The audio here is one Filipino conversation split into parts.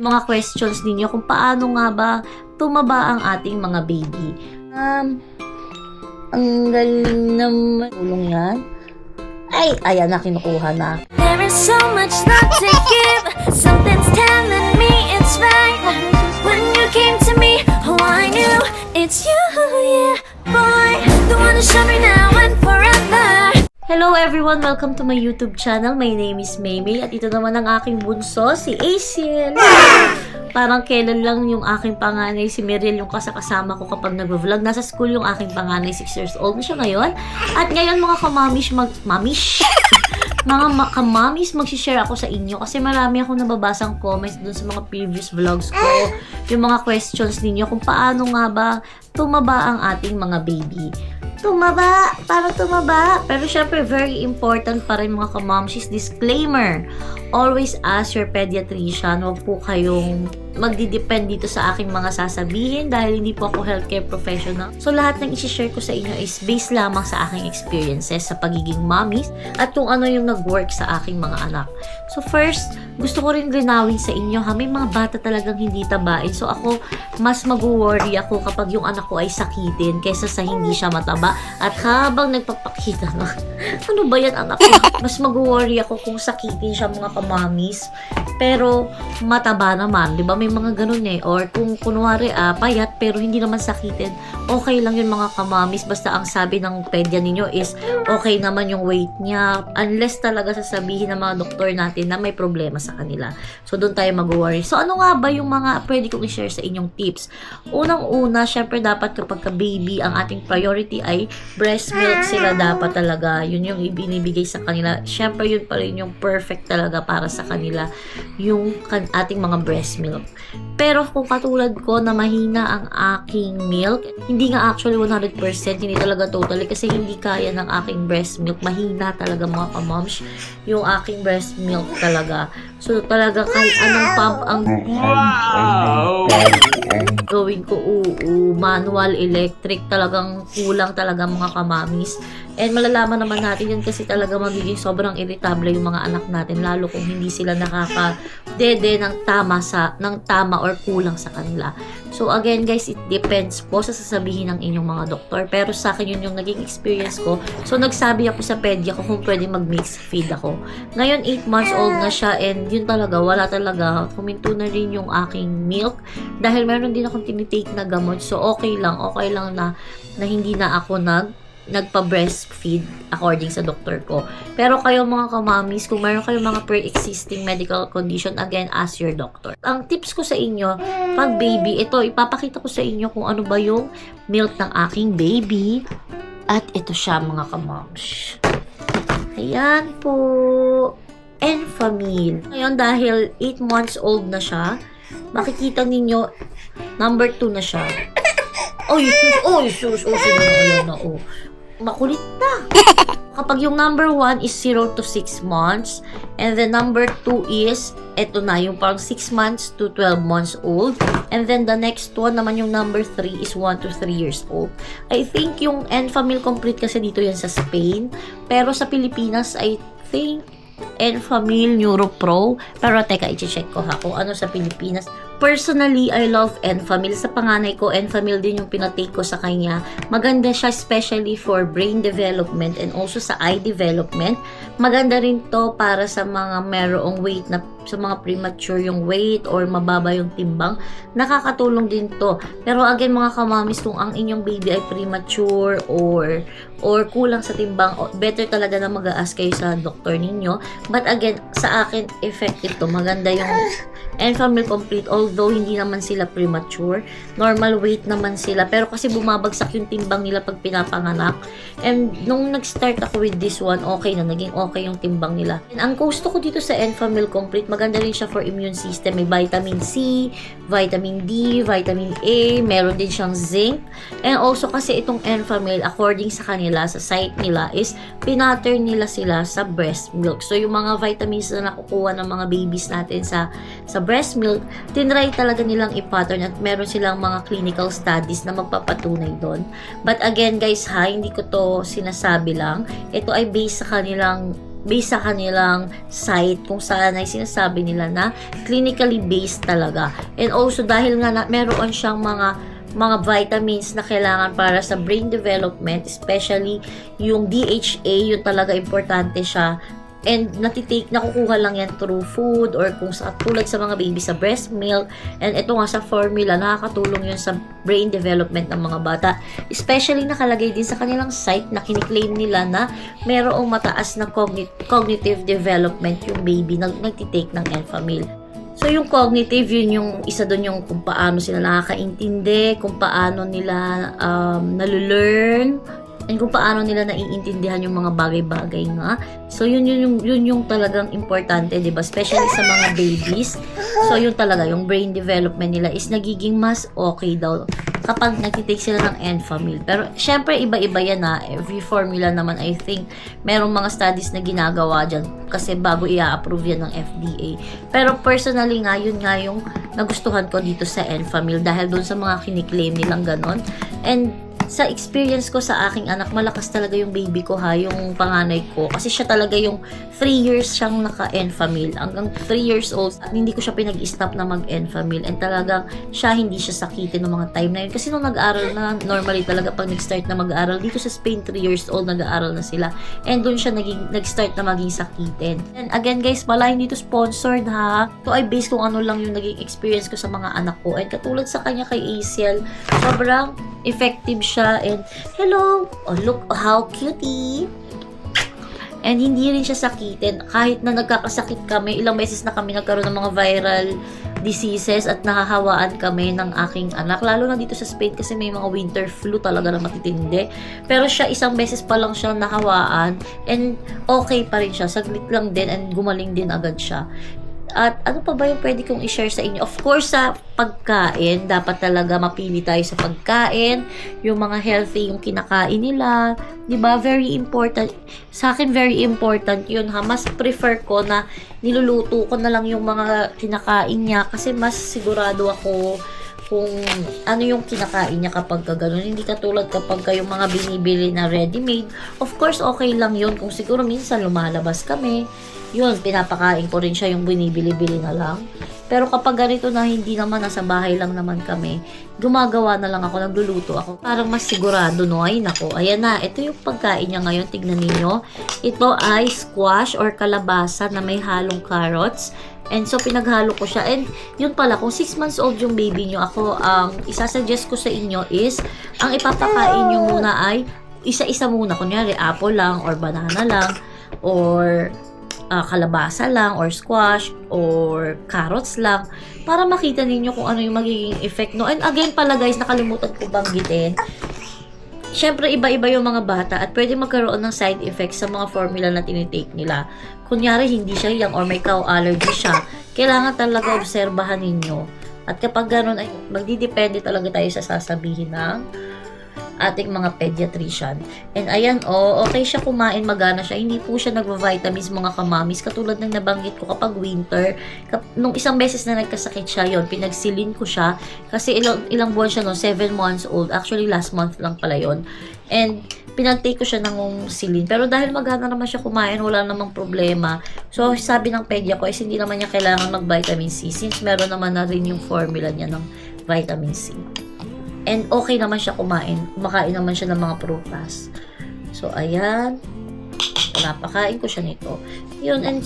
mga questions ninyo kung paano nga ba tumaba ang ating mga baby. Ang galing naman. Tulong yan. Ay, ayan na, kinukuha na. There is so much love to give. Something's telling me it's right. When you came to me, oh, I knew it's you, yeah, boy. The one to show me now and forever. Hello everyone! Welcome to my YouTube channel. My name is Maymay at ito naman ang aking bunso, si Asiel. Parang kailan lang yung aking panganay, si Meriel, yung kasama ko kapag nag-vlog. Nasa school yung aking panganay, 6 years old na siya ngayon. At ngayon mga kamamish, mga kamamis, mag-share ako sa inyo kasi marami akong nababasang comments dun sa mga previous vlogs ko. Yung mga questions ninyo kung paano nga ba tumaba ang ating mga baby. Tumaba, para tumaba. Pero syempre, very important pa rin mga kamamsis. Disclaimer, always ask your pediatrician. Huwag po kayong magdidepend dito sa aking mga sasabihin dahil hindi po ako healthcare professional. So, lahat ng isi-share ko sa inyo is based lamang sa aking experiences sa pagiging mommies at kung ano yung nag-work sa aking mga anak. So, first, gusto ko rin linawin sa inyo ha, may mga bata talagang hindi tabain. So, ako, mas mag-worry ako kapag yung anak ko ay sakitin kaysa sa hindi siya mataba. At habang nagpapakita na, ano ba yan anak ko? Mas mag-worry ako kung sakitin siya mga kamamis. Pero, mataba naman. Diba? May mga ganun eh. Or kung kunwari, payat pero hindi naman sakitin, okay lang yun mga kamamis. Basta ang sabi ng pedya ninyo is okay naman yung weight niya. Unless talaga sasabihin ng mga doktor natin na may problema sa kanila. So, doon tayo mag-worry. So, ano nga ba yung mga pwede kong i-share sa inyong tips? Unang-una, syempre dapat kapag ka-baby, ang ating priority ay breast milk sila dapat talaga. Yun yung ibinibigay sa kanila. Syempre, yun pa rin yung perfect talaga para sa kanila. Yung ating mga breast milk. Pero kung katulad ko na mahina ang aking milk, hindi nga actually 100%, hindi talaga totally kasi hindi kaya ng aking breast milk. Mahina talaga mga kamoms yung aking breast milk talaga. So talaga kahit anong pump ang gawin ko, manual, electric, talagang kulang talaga mga kamamis. And malalaman naman natin yun kasi talaga magiging sobrang irritable yung mga anak natin lalo kung hindi sila nakaka-dede ng tama or kulang sa kanila. So again guys, it depends po sa sasabihin ng inyong mga doktor. Pero sa akin yun yung naging experience ko. So nagsabi ako sa pedya ko kung pwede mag-mix feed ako. Ngayon 8 months old na siya and yun talaga, wala talaga. Kuminto na rin yung aking milk dahil meron din akong tinitake na gamot. So okay lang na hindi na ako nagpa-breastfeed according sa doktor ko. Pero kayo mga kamamis, kung meron kayong mga pre-existing medical condition, again, ask your doctor. Ang tips ko sa inyo, pag baby, ito, ipapakita ko sa inyo kung ano ba yung milk ng aking baby. At ito siya mga kamams. Ayan po. Enfamil. Ngayon, dahil 8 months old na siya, makikita ninyo, number 2 na siya. Sus, ayan na, makulit na. Kapag yung number 1 is 0 to 6 months, and then number 2 is, eto na, yung parang 6 months to 12 months old, and then the next one naman yung number 3 is 1 to 3 years old. I think yung Enfamil Complete kasi dito yan sa Spain, pero sa Pilipinas, I think Enfamil Neuropro. Pero teka, i-check ko ha kung ano sa Pilipinas. Personally, I love Enfamil. Sa panganay ko, Enfamil din yung pinatake ko sa kanya. Maganda siya especially for brain development and also sa eye development. Maganda rin to para sa mga merong weight na sa mga premature yung weight or mababa yung timbang. Nakakatulong din to. Pero again mga kamamis, kung ang inyong baby ay premature or kulang sa timbang, better talaga na mag-a-ask kayo sa doktor ninyo. But again, sa akin, effective to. Maganda yung Enfamil Complete, although hindi naman sila premature, normal weight naman sila, pero kasi bumabagsak yung timbang nila pag pinapanganak. And nung nag-start ako with this one, okay na, naging okay yung timbang nila. And ang gusto ko dito sa Enfamil Complete, maganda rin siya for immune system. May vitamin C, vitamin D, vitamin A, meron din siyang zinc. And also kasi itong Enfamil, according sa kanila, sa site nila, is pinattern nila sila sa breast milk. So yung mga vitamins na nakukuha ng mga babies natin sa breast milk, tinry talaga nilang i-pattern at meron silang mga clinical studies na magpapatunay doon. But again guys ha, hindi ko to sinasabi lang. Ito ay based sa kanilang based sa kanilang site kung saan ay sinasabi nila na clinically based talaga. And also dahil nga meron siyang mga vitamins na kailangan para sa brain development, especially yung DHA, yun talaga importante siya. And nakukuha lang yan through food or kung tulad sa mga baby sa breast milk. And ito nga sa formula, nakakatulong yun sa brain development ng mga bata. Especially nakalagay din sa kanilang site na kiniklaim nila na merong mataas na cognitive development yung baby na nagtitake ng Enfamil. So, yung cognitive, yun yung isa doon yung kung paano sila nakakaintindi, kung paano nila nalulearn, and kung paano nila naiintindihan yung mga bagay-bagay nga. So, yun yung talagang importante, diba? Especially sa mga babies. So, yun talaga, yung brain development nila is nagiging mas okay daw kapag nagtitake sila ng Enfamil. Pero, syempre, iba-iba yan na. Every formula naman, I think, merong mga studies na ginagawa dyan kasi bago i-approve yan ng FDA. Pero, personally nga, yun nga yung nagustuhan ko dito sa Enfamil dahil doon sa mga kiniklaim nilang ganon. And, sa experience ko sa aking anak, malakas talaga yung baby ko ha, yung panganay ko. Kasi siya talaga yung 3 years siyang naka-Enfamil. Hanggang 3 years old, at hindi ko siya pinag-stop na mag-Enfamil. And talagang hindi siya sakitin ng mga time na yun. Kasi nung nag-aaral na, normally talaga pag nag-start na mag-aaral, dito sa Spain, 3 years old, nag-aaral na sila. And doon siya nag-start na maging sakitin. And again guys, pala hindi to sponsored ha. So ay based kung ano lang yung naging experience ko sa mga anak ko. And katulad sa kanya kay Asiel, sobrang effective siya. And hello, oh look how cutie. And hindi rin siya sakitin kahit na nagkakasakit kami. Ilang beses na kami nagkaroon ng mga viral diseases at nakahawaan kami ng aking anak, lalo na dito sa Spain kasi may mga winter flu talaga na matitindi. Pero siya, isang beses pa lang siya nakahawaan and okay pa rin siya, saglit lang din and gumaling din agad siya. At ano pa ba yung pwede kong i-share sa inyo? Of course, sa pagkain, dapat talaga mapili tayo sa pagkain, yung mga healthy yung kinakain nila, 'di ba? Very important. Sa akin, very important yun ha. Mas prefer ko na niluluto ko na lang yung mga kinakain niya kasi mas sigurado ako kung ano yung kinakain niya kapag gano'n. Hindi katulad kapag yung mga binibili na ready-made. Of course, okay lang yun. Kung siguro minsan lumalabas kami, yun, pinapakain ko rin siya yung binibili-bili na lang. Pero kapag ganito na hindi naman, nasa bahay lang naman kami, gumagawa na lang ako, nagluluto ako. Parang mas sigurado, no? Ay, nako. Ayan na, ito yung pagkain niya ngayon. Tignan niyo. Ito ay squash or kalabasa na may halong carrots. And so, pinaghalo ko siya. And yun pala, kung 6 months old yung baby nyo, ako, isasuggest ko sa inyo is, ang ipapakain nyo muna ay, isa-isa muna. Kunyari, apple lang, or banana lang, or kalabasa lang, or squash, or carrots lang, para makita ninyo kung ano yung magiging effect, no? And again pala guys, nakalimutan ko banggitin, syempre iba-iba yung mga bata at pwede magkaroon ng side effects sa mga formula na tinitake nila. Kunyari, hindi siya young or may cow allergy siya, kailangan talaga obserbahan ninyo. At kapag gano'n, ay magdidepende talaga tayo sa sasabihin ng ating mga pediatrician. And ayan, okay siya kumain, magana siya. Hindi po siya nagva-vitamins mga kamamis. Katulad ng nabanggit ko kapag winter, nung isang beses na nagkasakit siya yon, pinagsilin ko siya. Kasi ilang buwan siya noon, 7 months old. Actually, last month lang pala yon. And pinag-take ko siya ng silin. Pero dahil magana naman siya kumain, wala namang problema. So, sabi ng pedia ko is hindi naman niya kailangan mag-vitamin C since meron naman na rin yung formula niya ng vitamin C. And okay naman siya kumain. Kumakain naman siya ng mga prutas. So, ayan. Napakain ko siya nito. Yun, and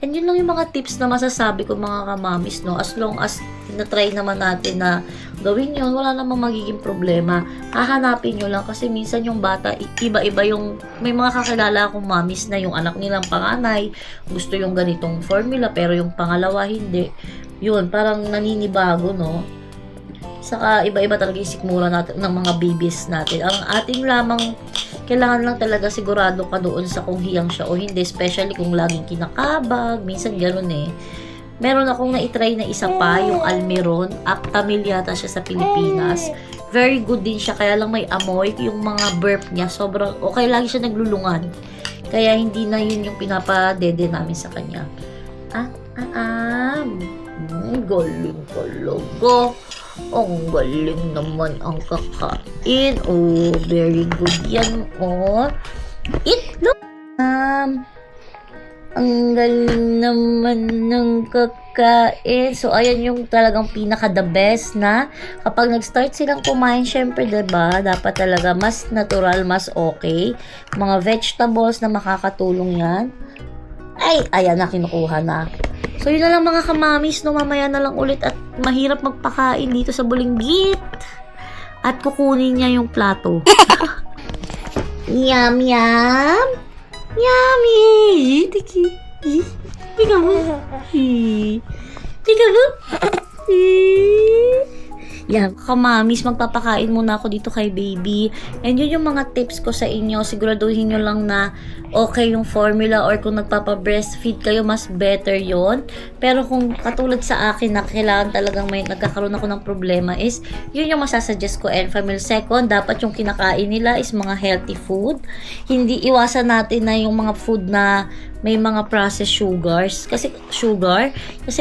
yun lang yung mga tips na masasabi ko mga kamamis, no? As long as na-try naman natin na gawin yun, wala namang magiging problema. Hahanapin nyo lang kasi minsan yung bata, iba-iba yung, may mga kakilala akong mamis na yung anak nilang panganay, gusto yung ganitong formula, pero yung pangalawa hindi. Yun, parang naninibago, no? Saka iba-iba talaga yung sikmura natin ng mga babies natin. Ang ating lamang, kailangan lang talaga sigurado ka doon sa kung hiyang siya o hindi. Especially kung laging kinakabag. Minsan gano'n eh. Meron akong na-try na isa pa, yung Almiron. Aptamil yata siya sa Pilipinas. Very good din siya. Kaya lang may amoy. Yung mga burp niya, sobrang okay. Lagi siya naglulungan. Kaya hindi na yun yung pinapadede namin sa kanya. Galing talaga. Ang galing naman ang kakain. Oh, very good yan. Oh, itlog. Ang galing naman ng kakain. So, ayan yung talagang pinaka-the best na kapag nag-start silang kumain, syempre, diba, dapat talaga mas natural, mas okay. Mga vegetables na makakatulong yan. Ay, ayan na, kinukuha na. So, yun na lang mga kamamis, no, mamaya na lang ulit at mahirap magpakain dito sa Bulinggit. At kukunin niya yung plato. Yum, yum. Yummy! Tiki. Tika mo. Tika mo. Yan, kamamis, magpapakain muna ako dito kay baby. And yun yung mga tips ko sa inyo. Siguraduhin nyo lang na okay yung formula or kung nagpapa-breastfeed kayo, mas better yon. Pero kung katulad sa akin na kailangan talagang may nagkakaroon ako ng problema is, yun yung masasuggest ko. Enfamil. Second, dapat yung kinakain nila is mga healthy food. Hindi iwasan natin na yung mga food na may mga processed sugars. Kasi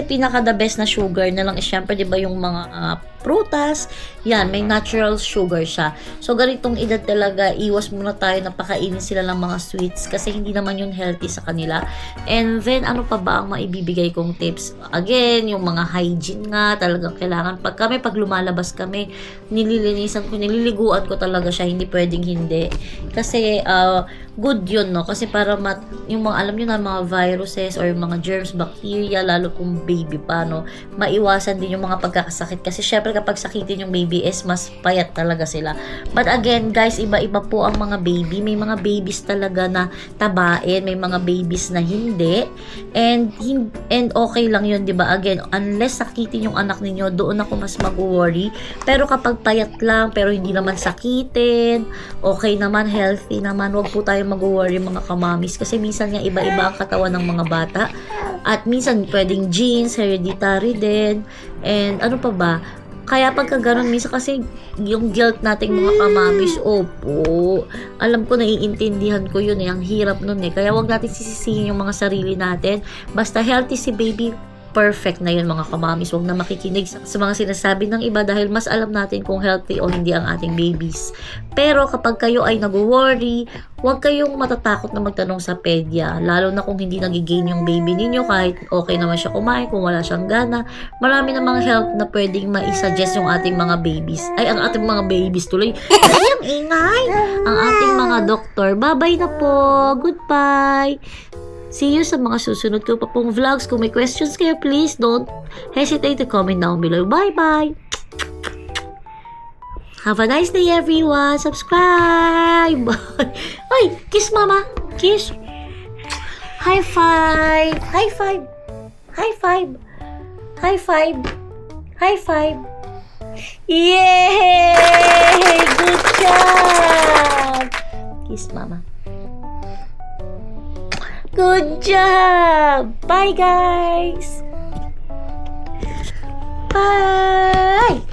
pinaka the best na sugar na lang is syempre, di ba, yung mga prutas, yan, may natural sugar siya. So, ganitong edad talaga, iwas muna tayo na pakainin sila ng mga sweets kasi hindi naman yun healthy sa kanila. And then, ano pa ba ang maibibigay kong tips? Again, yung mga hygiene nga, talagang kailangan. Pag lumalabas kami, nililiguan ko talaga siya, hindi pwedeng hindi. Kasi, good yun, no? Kasi para yung mga, alam nyo na, mga viruses or mga germs, bacteria, lalo kung baby pa, no? Maiwasan din yung mga pagkakasakit. Kasi syempre kapag sakitin yung baby is mas payat talaga sila. But again, guys, iba-iba po ang mga baby. May mga babies talaga na tabain, may mga babies na hindi. And okay lang yun, di ba? Again, unless sakitin yung anak ninyo, doon ako mas mag-worry. Pero kapag payat lang, pero hindi naman sakitin, okay naman, healthy naman, wag po tayo mag-worry mga kamamis kasi minsan nga iba-iba ang katawan ng mga bata at minsan pwedeng genes, hereditary din, and ano pa ba, kaya pagka ganun minsan kasi yung guilt nating mga kamamis, opo, alam ko, naiintindihan ko yun ang hirap nun kaya wag natin sisisihin yung mga sarili natin, basta healthy si baby, perfect na yun mga kamamis. Huwag na makikinig sa mga sinasabi ng iba dahil mas alam natin kung healthy o hindi ang ating babies. Pero kapag kayo ay nag-worry, huwag kayong matatakot na magtanong sa pedya. Lalo na kung hindi nagigain yung baby ninyo kahit okay naman siya kumain, kung wala siyang gana. Marami na mga health na pwedeng maisuggest yung ating mga babies. Ay, ang ating mga babies tuloy. Ay, ang ingay! Ang ating mga doktor. Bye-bye na po. Goodbye. See you sa mga susunod ko pa pong vlogs. Kung may questions kayo, please don't hesitate to comment down below. Bye-bye! Have a nice day, everyone! Subscribe! Ay, kiss, mama! Kiss! High five! High five! High five! High five! High five! Yay! Good job! Kiss, mama. Good job! Bye, guys! Bye!